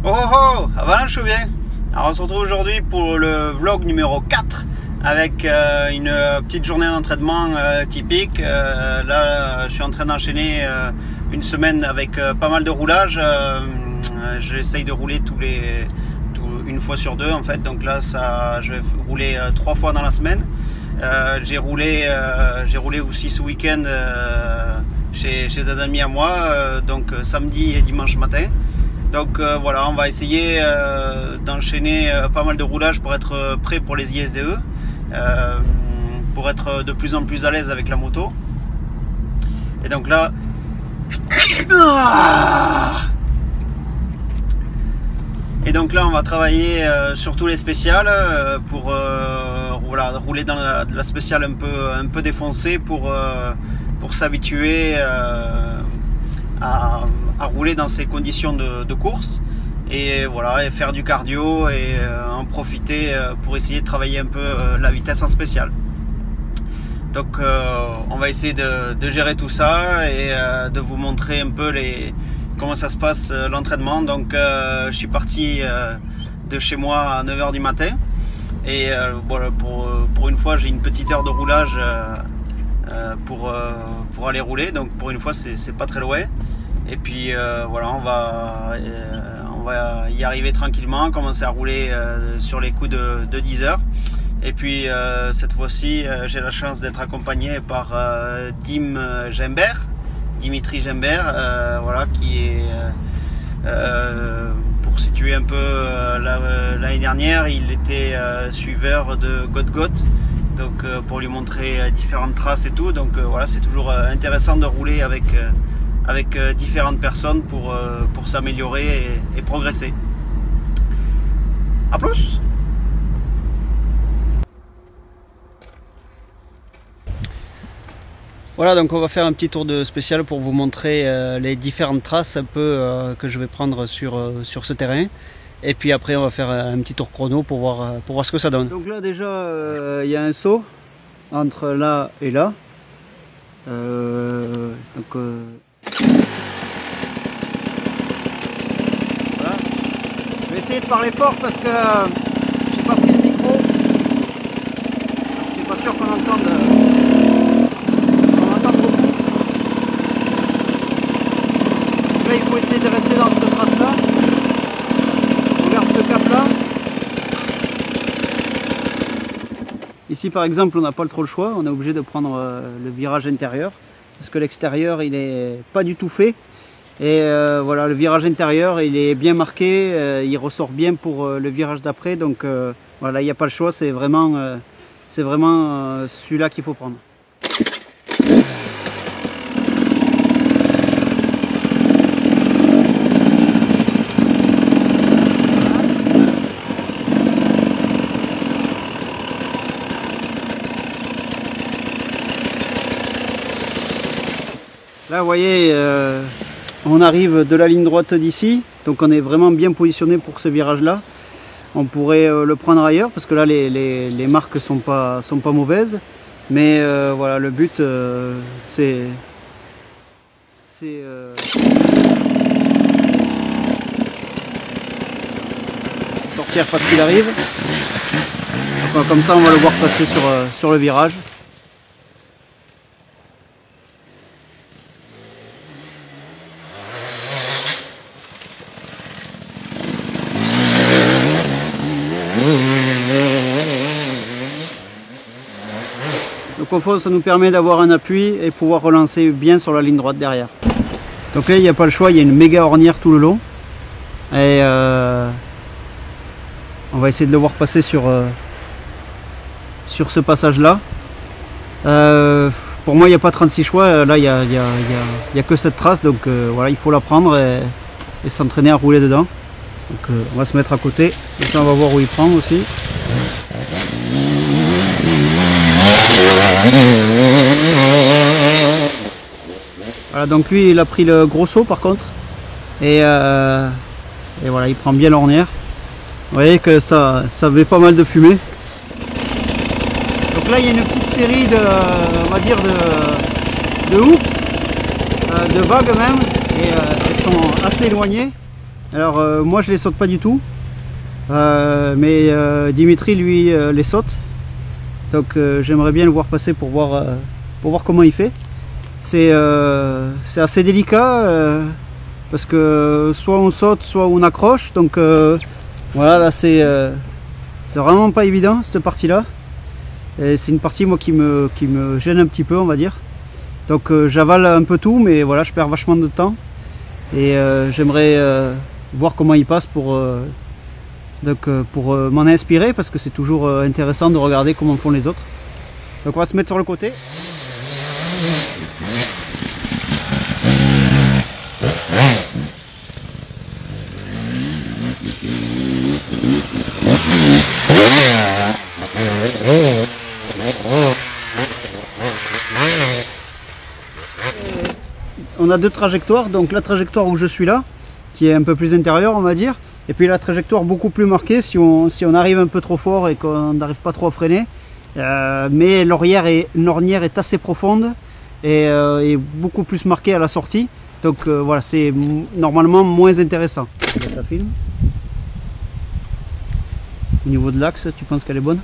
Oh oh oh, voilà, je suis bien. Alors on se retrouve aujourd'hui pour le vlog numéro 4 avec une petite journée d'entraînement typique. Là je suis en train d'enchaîner une semaine avec pas mal de roulage. J'essaye de rouler une fois sur deux en fait, donc là je vais rouler 3 fois dans la semaine. J'ai roulé aussi ce week-end chez un ami à moi, donc samedi et dimanche matin. Donc voilà, on va essayer d'enchaîner pas mal de roulage pour être prêt pour les ISDE, pour être de plus en plus à l'aise avec la moto. Et donc là, on va travailler sur tous les spéciales pour voilà, rouler dans la spéciale un peu défoncée pour s'habituer à rouler dans ces conditions de course, et voilà, et faire du cardio et en profiter pour essayer de travailler un peu la vitesse en spéciale. Donc on va essayer de gérer tout ça et de vous montrer un peu comment ça se passe l'entraînement. Donc je suis parti de chez moi à 9 h du matin, et voilà, pour une fois j'ai une petite heure de roulage pour aller rouler, donc pour une fois c'est pas très loin. Et puis voilà, on va y arriver tranquillement, commencer à rouler sur les coups de 10 h. Et puis cette fois-ci j'ai la chance d'être accompagné par Dimitri Gimbert, voilà, qui est pour situer un peu l'année dernière, il était suiveur de Godgot, donc pour lui montrer différentes traces et tout. Donc voilà, c'est toujours intéressant de rouler avec différentes personnes pour s'améliorer et progresser. A plus. Voilà, donc on va faire un petit tour de spécial pour vous montrer les différentes traces un peu que je vais prendre sur ce terrain. Et puis après on va faire un petit tour chrono pour voir ce que ça donne. Donc là déjà il y a un saut entre là et là. Donc voilà. Je vais essayer de parler fort parce que j'ai pas pris le micro, donc c'est pas sûr qu'on entende beaucoup. Là il faut essayer de rester dans cette trace là. On regarde ce cap là. Ici par exemple on n'a pas trop le choix, on est obligé de prendre le virage intérieur parce que l'extérieur il est pas du tout fait. Et voilà, le virage intérieur il est bien marqué, il ressort bien pour le virage d'après, donc voilà, il n'y a pas le choix, c'est vraiment celui-là qu'il faut prendre. Là vous voyez, on arrive de la ligne droite d'ici, donc on est vraiment bien positionné pour ce virage là. On pourrait le prendre ailleurs parce que là les marques sont pas mauvaises, mais voilà, le but c'est sortir parce qu'il arrive. Donc, comme ça on va le voir passer sur le virage. Donc au fond ça nous permet d'avoir un appui et pouvoir relancer bien sur la ligne droite derrière. Donc là il n'y a pas le choix, il y a une méga ornière tout le long. Et on va essayer de le voir passer sur ce passage là. Pour moi il n'y a pas 36 choix, là il n'y a que cette trace, donc voilà, il faut la prendre et s'entraîner à rouler dedans. Donc on va se mettre à côté, et ça on va voir où il prend aussi. Voilà, donc lui il a pris le gros saut par contre, et voilà, il prend bien l'ornière. Vous voyez que ça fait pas mal de fumée. Donc là il y a une petite série de, on va dire, de hoops de vagues même, et elles sont assez éloignées. Alors moi je les saute pas du tout, mais Dimitri lui les saute. Donc j'aimerais bien le voir passer pour voir comment il fait. C'est assez délicat parce que soit on saute, soit on accroche. Donc voilà, là c'est vraiment pas évident cette partie là. C'est une partie moi qui me gêne un petit peu, on va dire. Donc j'avale un peu tout, mais voilà, je perds vachement de temps. Et j'aimerais voir comment il passe pour m'en inspirer, parce que c'est toujours intéressant de regarder comment font les autres. Donc on va se mettre sur le côté. On a deux trajectoires, donc la trajectoire où je suis là, qui est un peu plus intérieure on va dire, et puis la trajectoire beaucoup plus marquée si on arrive un peu trop fort et qu'on n'arrive pas trop à freiner. Mais l'ornière est assez profonde et beaucoup plus marquée à la sortie, donc voilà, c'est normalement moins intéressant. Ça filme. Au niveau de l'axe, tu penses qu'elle est bonne?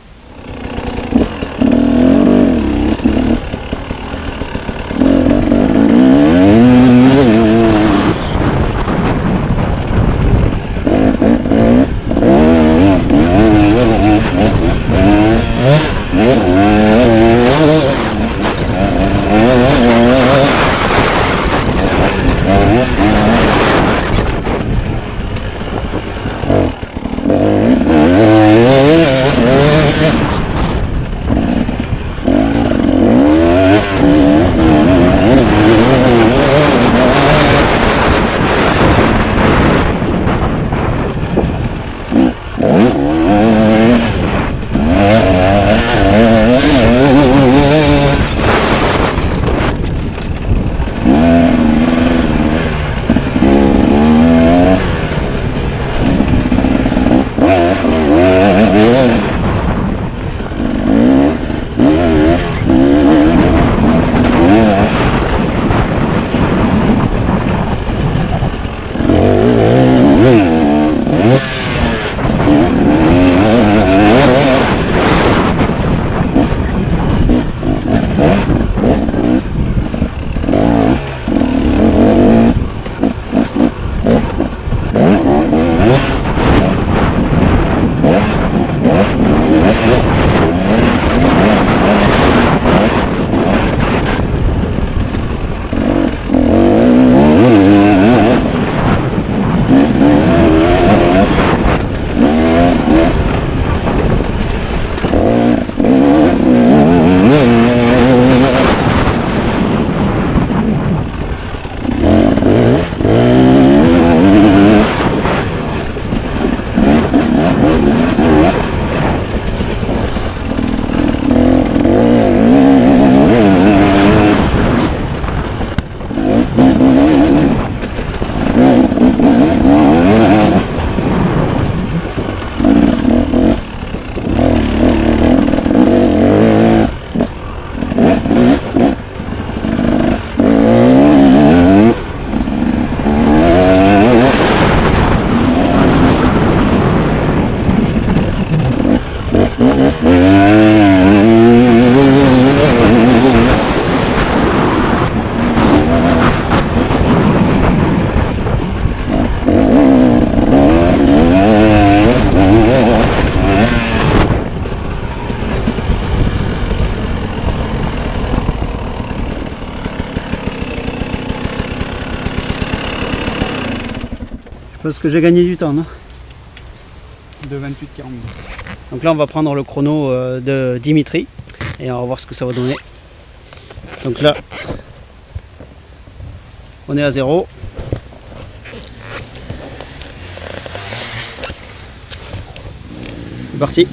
Parce que j'ai gagné du temps, non? De 28-40 minutes. Donc là on va prendre le chrono de Dimitri et on va voir ce que ça va donner. Donc là on est à 0. C'est parti.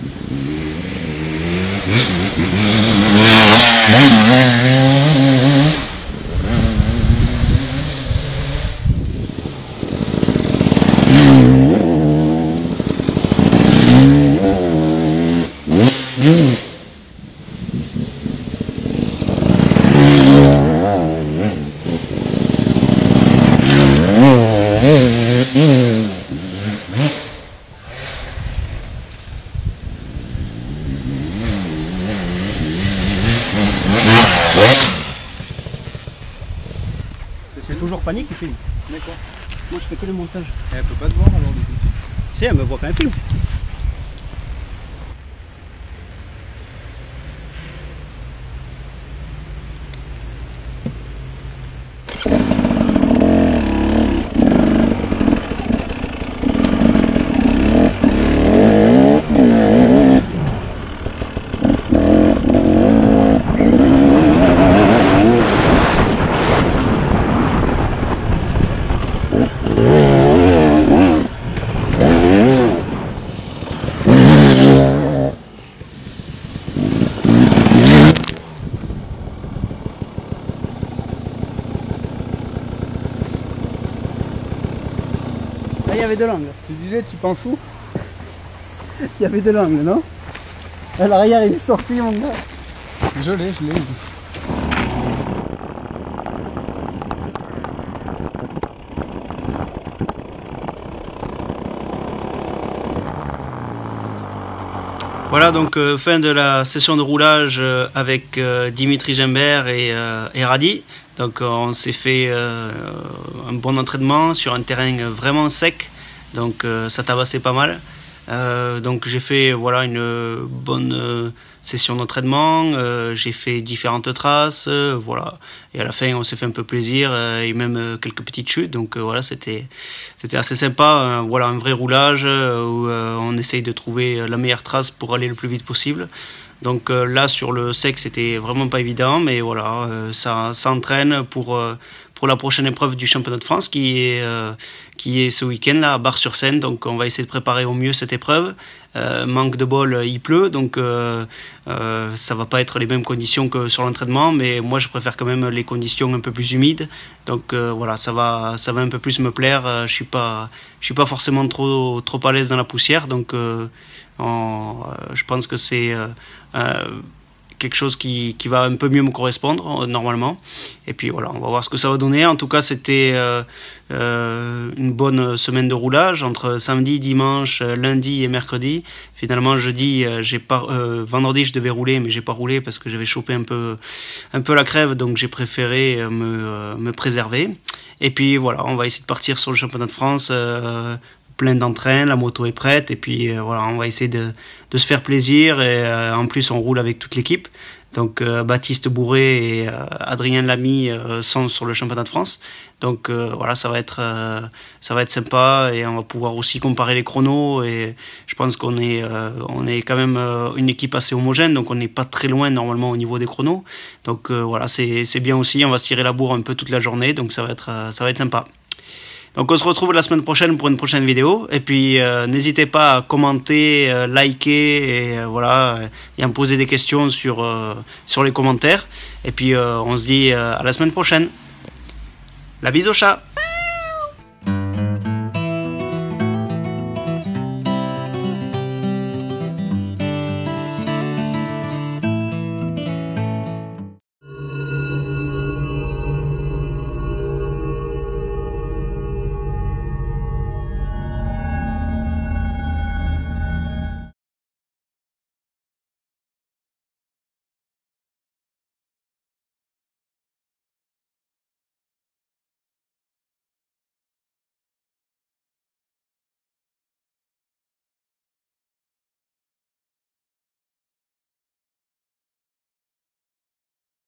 C'est toujours Fanny qui filme. D'accord. Moi je fais que le montage. Elle peut pas te voir alors du coup. Si, elle me voit quand elle filme. Là, il y avait de l'angle. Tu disais tu penchou? Il y avait de l'angle, non? À l'arrière, il est sorti, mon gars. Je l'ai. Voilà donc fin de la session de roulage avec Dimitri Gimbert et Radi. Donc on s'est fait un bon entraînement sur un terrain vraiment sec, donc ça tabassait pas mal. Donc j'ai fait voilà une bonne session d'entraînement, j'ai fait différentes traces, voilà, et à la fin on s'est fait un peu plaisir et même quelques petites chutes, donc voilà, c'était assez sympa, voilà, un vrai roulage où on essaye de trouver la meilleure trace pour aller le plus vite possible. Donc là sur le sec c'était vraiment pas évident, mais voilà, ça entraîne pour la prochaine épreuve du championnat de France qui est ce week-end là à Bar-sur-Seine. Donc on va essayer de préparer au mieux cette épreuve. Manque de bol, il pleut, donc ça va pas être les mêmes conditions que sur l'entraînement, mais moi je préfère quand même les conditions un peu plus humides. Donc voilà, ça va un peu plus me plaire. Je suis pas forcément trop à l'aise dans la poussière, donc je pense que c'est quelque chose qui va un peu mieux me correspondre normalement. Et puis voilà, on va voir ce que ça va donner. En tout cas, c'était une bonne semaine de roulage entre samedi, dimanche, lundi et mercredi. Finalement, jeudi, vendredi, je devais rouler, mais j'ai pas roulé parce que j'avais chopé un peu la crève, donc j'ai préféré me préserver. Et puis voilà, on va essayer de partir sur le championnat de France. Plein d'entrain, la moto est prête et puis voilà, on va essayer de se faire plaisir et en plus on roule avec toute l'équipe. Donc Baptiste Bourré et Adrien Lamy sont sur le championnat de France. Donc voilà, ça va être sympa et on va pouvoir aussi comparer les chronos et je pense qu'on est quand même une équipe assez homogène, donc on n'est pas très loin normalement au niveau des chronos. Donc voilà, c'est bien aussi, on va se tirer la bourre un peu toute la journée, donc ça va être sympa. Donc on se retrouve la semaine prochaine pour une prochaine vidéo. Et puis n'hésitez pas à commenter, liker et voilà, et à me poser des questions sur les commentaires. Et puis on se dit à la semaine prochaine. La bise au chat.